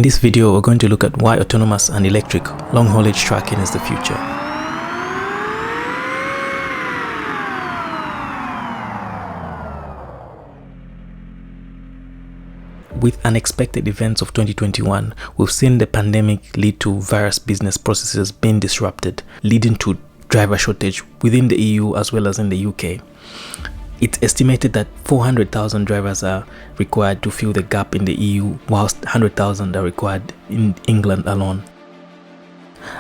In this video, we're going to look at why autonomous and electric long-haulage trucking is the future. With unexpected events of 2021, we've seen the pandemic lead to various business processes being disrupted, leading to driver shortage within the EU as well as in the UK. It's estimated that 400,000 drivers are required to fill the gap in the EU, whilst 100,000 are required in England alone.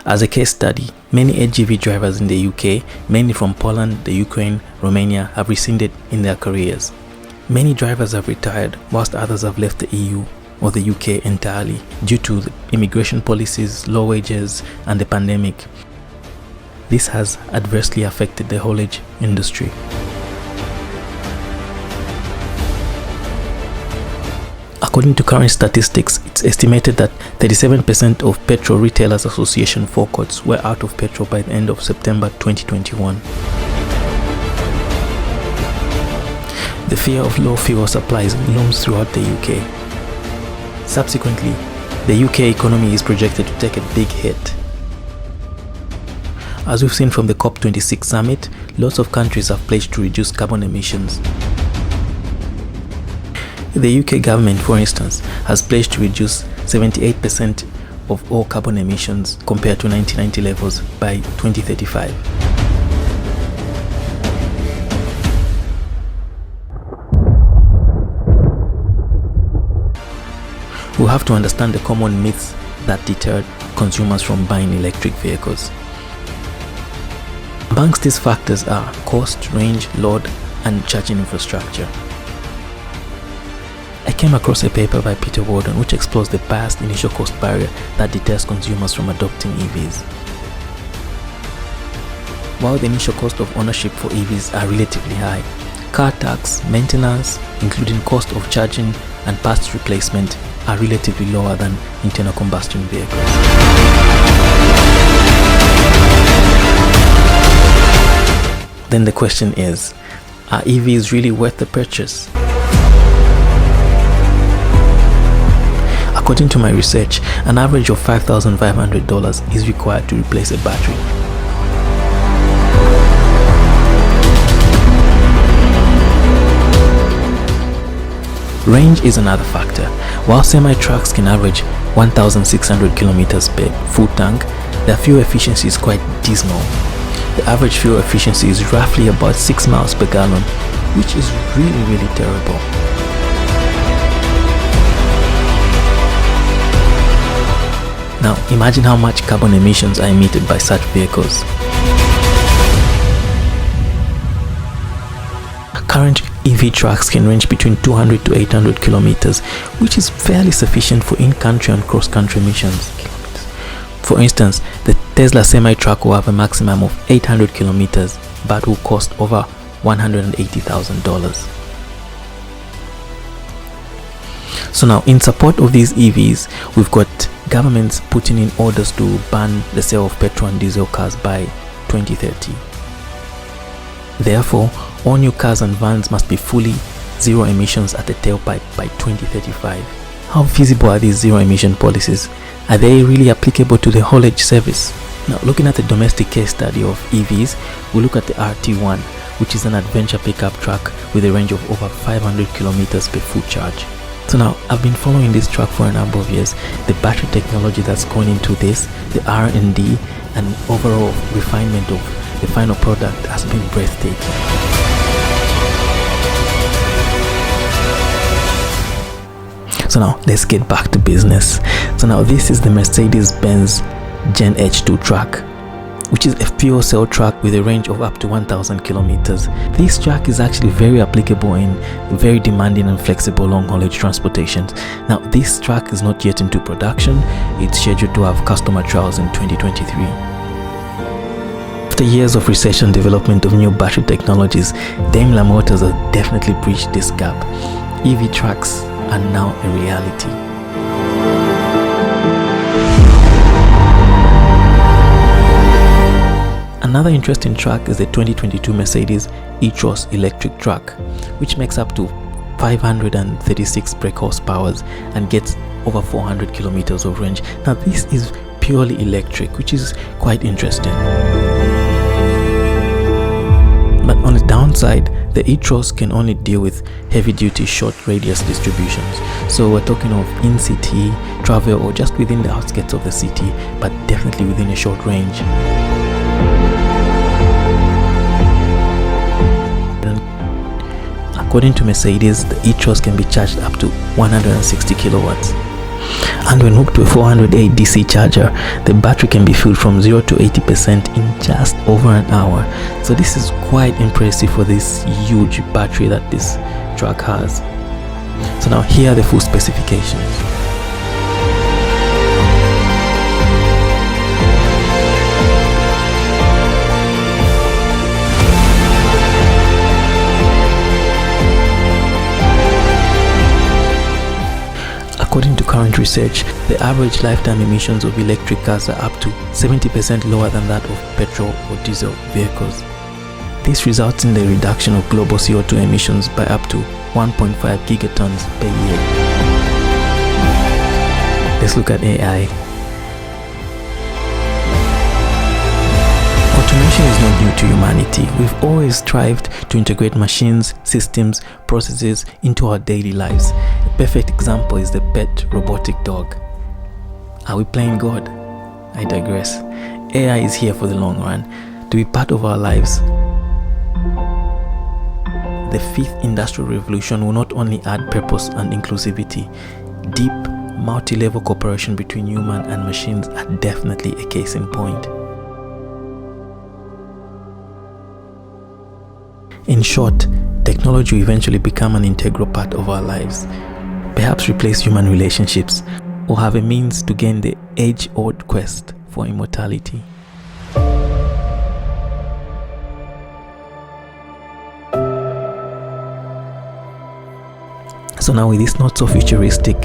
As a case study, many HGV drivers in the UK, mainly from Poland, the Ukraine, Romania, have rescinded in their careers. Many drivers have retired, whilst others have left the EU or the UK entirely due to the immigration policies, low wages, and the pandemic. This has adversely affected the haulage industry. According to current statistics, it's estimated that 37% of Petrol Retailers Association forecourts were out of petrol by the end of September 2021. The fear of low fuel supplies looms throughout the UK. Subsequently, the UK economy is projected to take a big hit. As we've seen from the COP26 summit, lots of countries have pledged to reduce carbon emissions. The UK government, for instance, has pledged to reduce 78% of all carbon emissions compared to 1990 levels by 2035. We have to understand the common myths that deter consumers from buying electric vehicles. Amongst these factors are cost, range, load, and charging infrastructure. I came across a paper by Peter Warden which explores the past initial cost barrier that deters consumers from adopting EVs. While the initial cost of ownership for EVs are relatively high, car tax, maintenance, including cost of charging and parts replacement, are relatively lower than internal combustion vehicles. Then the question is, are EVs really worth the purchase? According to my research, an average of $5,500 is required to replace a battery. Range is another factor. While semi-trucks can average 1,600 kilometers per full tank, their fuel efficiency is quite dismal. The average fuel efficiency is roughly about 6 miles per gallon, which is really terrible. Now, imagine how much carbon emissions are emitted by such vehicles. Current EV trucks can range between 200 to 800 kilometers, which is fairly sufficient for in-country and cross-country missions. For instance, the Tesla semi-truck will have a maximum of 800 kilometers, but will cost over $180,000. So now, in support of these EVs, we've got governments putting in orders to ban the sale of petrol and diesel cars by 2030. Therefore, all new cars and vans must be fully zero emissions at the tailpipe by 2035. How feasible are these zero emission policies? Are they really applicable to the haulage service? Now, looking at the domestic case study of EVs, we look at the RT1, which is an adventure pickup truck with a range of over 500 kilometers per full charge. So now, I've been following this truck for a number of years. The battery technology that's gone into this, the R&D, and overall refinement of the final product has been breathtaking. So now, let's get back to business. So now, this is the Mercedes-Benz Gen H2 truck, which is a fuel cell truck with a range of up to 1,000 kilometers. This truck is actually very applicable in very demanding and flexible long-haulage transportations. Now, this truck is not yet into production. It's scheduled to have customer trials in 2023. After years of research and development of new battery technologies, Daimler Motors has definitely bridged this gap. EV trucks are now a reality. Another interesting truck is the 2022 Mercedes Itros electric truck, which makes up to 536 brake horsepower and gets over 400 kilometers of range. Now this is purely electric, which is quite interesting. But on the downside, the Itros can only deal with heavy-duty short radius distributions. So we're talking of in-city travel or just within the outskirts of the city, but definitely within a short range. According to Mercedes, the Itros can be charged up to 160 kilowatts. And when hooked to a 408 DC charger, the battery can be filled from 0 to 80% in just over an hour. So this is quite impressive for this huge battery that this truck has. So now here are the full specifications. According to current research, the average lifetime emissions of electric cars are up to 70% lower than that of petrol or diesel vehicles. This results in the reduction of global CO2 emissions by up to 1.5 gigatons per year. Let's look at AI. Automation is not new to humanity. We've always strived to integrate machines, systems, processes into our daily lives. A perfect example is the pet robotic dog. Are we playing God? I digress. AI is here for the long run, to be part of our lives. The fifth industrial revolution will not only add purpose and inclusivity, deep, multi-level cooperation between human and machines are definitely a case in point. In short, technology will eventually become an integral part of our lives, perhaps replace human relationships, or have a means to gain the age-old quest for immortality. So now with this not so futuristic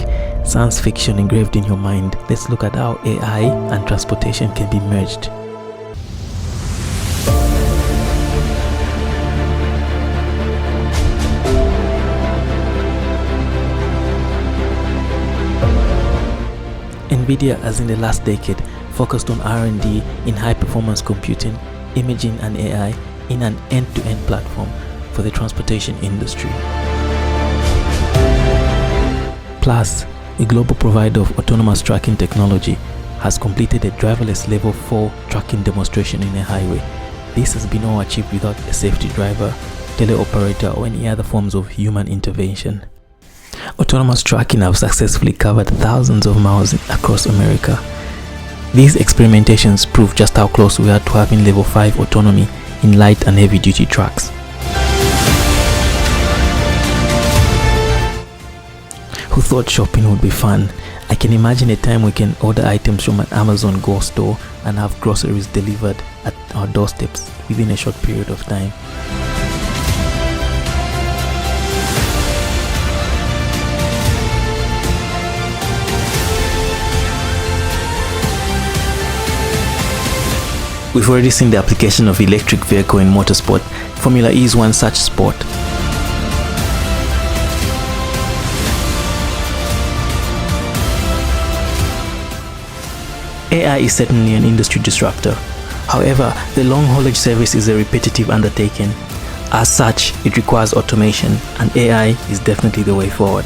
science fiction engraved in your mind, let's look at how AI and transportation can be merged. NVIDIA, as in the last decade, focused on R&D in high-performance computing, imaging and AI in an end-to-end platform for the transportation industry. Plus, a global provider of autonomous tracking technology has completed a driverless level 4 tracking demonstration in a highway. This has been all achieved without a safety driver, teleoperator or any other forms of human intervention. Autonomous tracking have successfully covered thousands of miles across America. These experimentations prove just how close we are to having level 5 autonomy in light and heavy duty trucks. Who thought shopping would be fun? I can imagine a time we can order items from an Amazon Go store and have groceries delivered at our doorsteps within a short period of time. We've already seen the application of electric vehicle in motorsport. Formula E is one such sport. AI is certainly an industry disruptor. However, the long-haulage service is a repetitive undertaking. As such, it requires automation, and AI is definitely the way forward.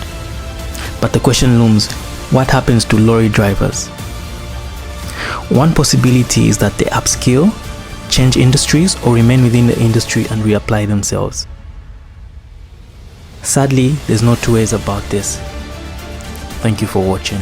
But the question looms, what happens to lorry drivers? One possibility is that they upskill, change industries, or remain within the industry and reapply themselves. Sadly, there's no two ways about this. Thank you for watching.